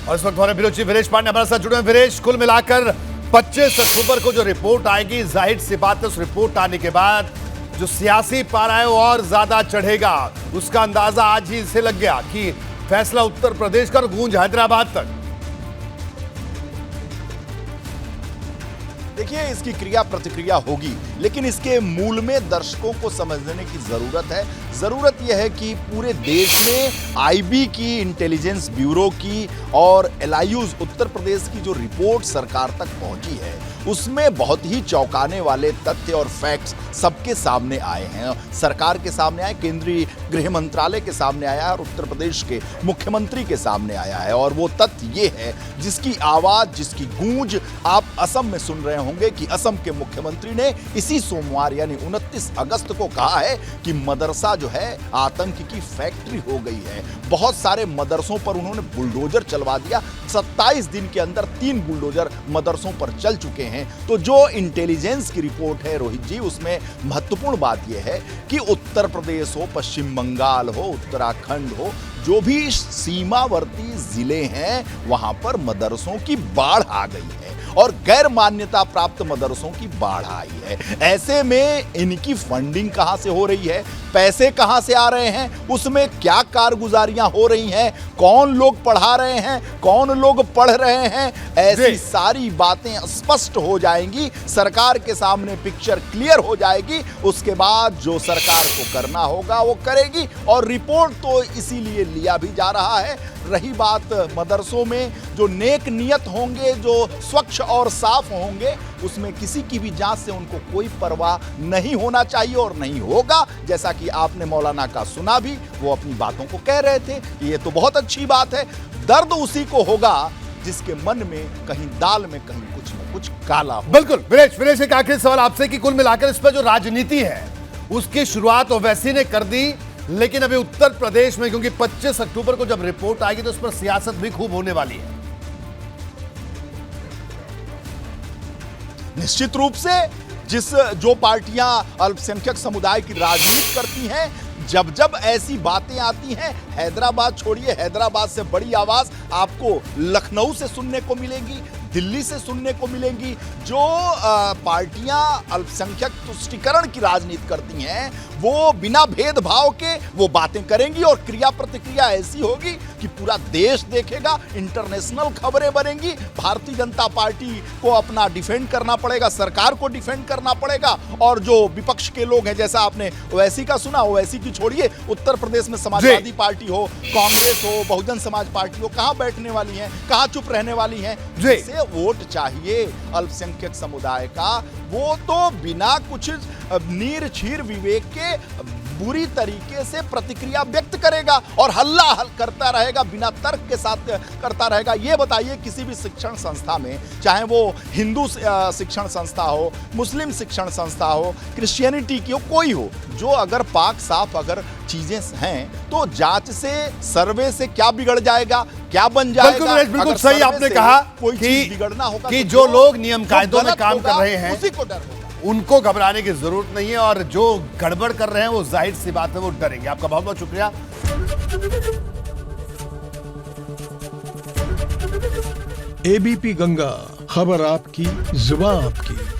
और इस वक्त हमारे ब्यूरो चीफ वीरेश पांडे हमारे साथ जुड़े हैं। वीरेश, कुल मिलाकर 25 अक्टूबर को जो रिपोर्ट आएगी, जाहिर सी बात है उस रिपोर्ट आने के बाद जो सियासी पारा है वो और ज्यादा चढ़ेगा। उसका अंदाजा आज ही से लग गया कि फैसला उत्तर प्रदेश का और गूंज हैदराबाद तक। देखिए, इसकी क्रिया प्रतिक्रिया होगी, लेकिन इसके मूल में दर्शकों को समझने की जरूरत है। जरूरत यह है कि पूरे देश में आईबी की, इंटेलिजेंस ब्यूरो की और एलआईयूज उत्तर प्रदेश की जो रिपोर्ट सरकार तक पहुंची है, उसमें बहुत ही चौंकाने वाले तथ्य और फैक्ट्स सबके सामने आए हैं। सरकार के सामने आए, केंद्रीय गृह मंत्रालय के सामने आया है और उत्तर प्रदेश के मुख्यमंत्री के सामने आया है। और वो तथ्य ये है जिसकी आवाज, जिसकी गूंज आप असम में सुन रहे होंगे कि असम के मुख्यमंत्री ने इसी सोमवार यानी 29 अगस्त को कहा है कि मदरसा जो है आतंक की फैक्ट्री हो गई है। बहुत सारे मदरसों पर उन्होंने बुलडोजर चलवा दिया। 27 दिन के अंदर 3 बुलडोजर मदरसों पर चल चुके हैं। तो जो इंटेलिजेंस की रिपोर्ट है रोहित जी, उसमें महत्वपूर्ण बात यह है कि उत्तर प्रदेश हो, पश्चिम बंगाल हो, उत्तराखंड हो, जो भी सीमावर्ती जिले हैं वहां पर मदरसों की बाढ़ आ गई है और गैर मान्यता प्राप्त मदरसों की बाढ़ आई है। ऐसे में इनकी फंडिंग कहां से हो रही है, पैसे कहां से आ रहे हैं, उसमें क्या कारगुजारियां हो रही हैं, कौन लोग पढ़ा रहे हैं, कौन लोग पढ़ रहे हैं, ऐसी सारी बातें स्पष्ट हो जाएंगी। सरकार के सामने पिक्चर क्लियर हो जाएगी। उसके बाद जो सरकार को करना होगा वो करेगी। और रिपोर्ट तो इसीलिए लिया भी जा रहा है। रही बात मदरसों में जो नेक नियत होंगे, जो स्वच्छ और साफ होंगे, उसमें किसी की भी जांच से उनको कोई परवाह नहीं होना चाहिए और नहीं होगा। जैसा कि आपने मौलाना का सुना भी, वो अपनी बातों को कह रहे थे। ये तो बहुत अच्छी बात है। दर्द उसी को होगा जिसके मन में कहीं दाल में कहीं कुछ न कुछ काला हो। बिल्कुल। वीरेश, एक आखिरी सवाल आपसे कि कुल मिलाकर इस पर जो राजनीति है उसकी शुरुआत ओवैसी ने कर दी, लेकिन अभी उत्तर प्रदेश में क्योंकि 25 अक्टूबर को जब रिपोर्ट आएगी तो उस पर सियासत भी खूब होने वाली है। निश्चित रूप से जो पार्टियां अल्पसंख्यक समुदाय की राजनीति करती हैं, जब ऐसी बातें आती हैं, हैदराबाद छोड़िए, हैदराबाद से बड़ी आवाज आपको लखनऊ से सुनने को मिलेगी, दिल्ली से सुनने को मिलेंगी। जो पार्टियां अल्पसंख्यक तुष्टीकरण की राजनीति करती हैं, वो बिना भेदभाव के वो बातें करेंगी और क्रिया प्रतिक्रिया ऐसी होगी कि पूरा देश देखेगा, इंटरनेशनल खबरें बनेंगी। भारतीय जनता पार्टी को अपना डिफेंड करना पड़ेगा, सरकार को डिफेंड करना पड़ेगा। और जो विपक्ष के लोग हैं, जैसा आपने ओवैसी का सुना, ओवैसी की छोड़िए, उत्तर प्रदेश में समाजवादी पार्टी हो, कांग्रेस हो, बहुजन समाज पार्टी हो, कहां बैठने वाली हैं, कहां चुप रहने वाली हैं। जिसे वोट चाहिए अल्पसंख्यक समुदाय का, वो तो बिना कुछ नीर छीर विवेक के बुरी तरीके से प्रतिक्रिया व्यक्त करेगा और हल्ला करता रहेगा, बिना तर्क के साथ करता रहेगा। ये बताइए, किसी भी शिक्षण संस्था में, चाहे वो हिंदू शिक्षण संस्था हो, मुस्लिम शिक्षण संस्था हो, क्रिश्चियनिटी की हो, कोई हो, जो अगर पाक साफ अगर चीजें हैं तो जांच से, सर्वे से क्या बिगड़ जाएगा, क्या बन जाएगा। बिल्कुल सही आपने कहा कोई चीज बिगड़ना होगा कि जो लोग नियम कायदों में काम कर रहे हैं उसी को डर होगा, उनको घबराने की जरूरत नहीं है, और जो गड़बड़ कर रहे हैं वो जाहिर सी बात है वो डरेंगे। आपका बहुत बहुत शुक्रिया। एबीपी गंगा, खबर आपकी, जुबान आपकी।